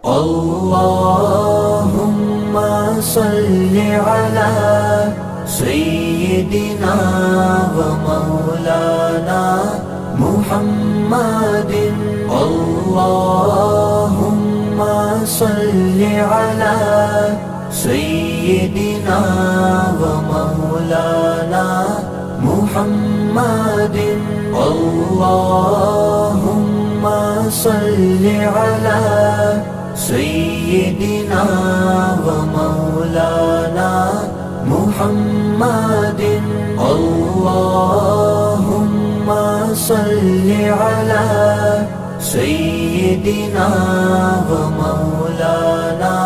اللهم صل على سيدنا ومولانا محمد اللهم صل على سيدنا ومولانا محمد اللهم صل على سيدنا ومولانا محمد اللهم صل على سيدنا ومولانا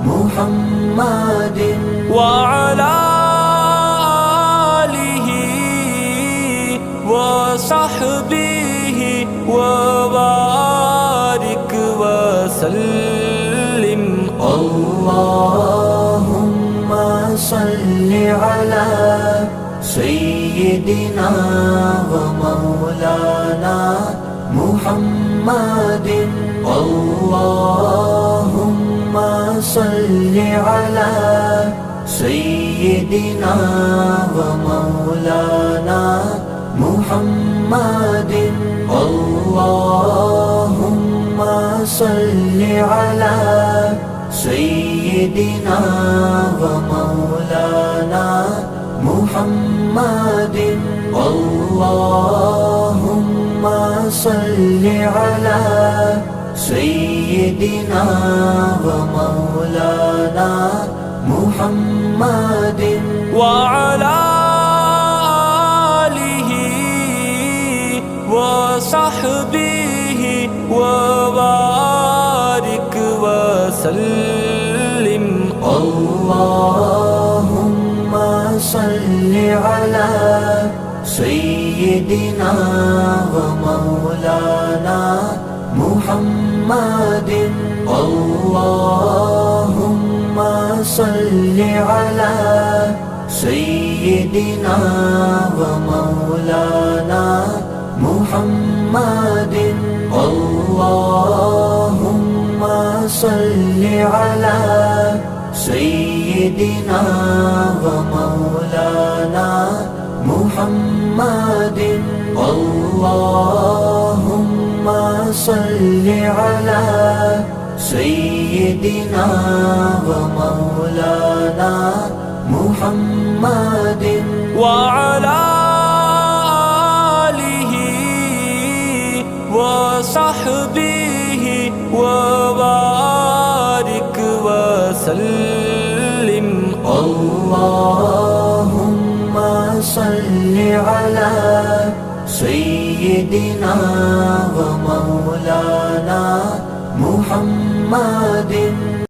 محمد وعلى آله وصحبه وبارك وسلم اللهم صل على سيدنا ومولانا محمد اللهم صل على سيدنا ومولانا محمد اللهم صل على سيدنا ومولانا محمد اللهم صل على سيدنا ومولانا محمد وعلى آله وصحبه وبارك وسلم اللهم صل على سيدنا ومولانا محمد اللهم صل على سيدنا ومولانا محمد اللهم صل على سيدنا ومولانا محمد اللهم صل على سيدنا ومولانا محمد وعلى آله وصحبه وبارك وسلم اللهم صل على سيدنا ومولانا محمد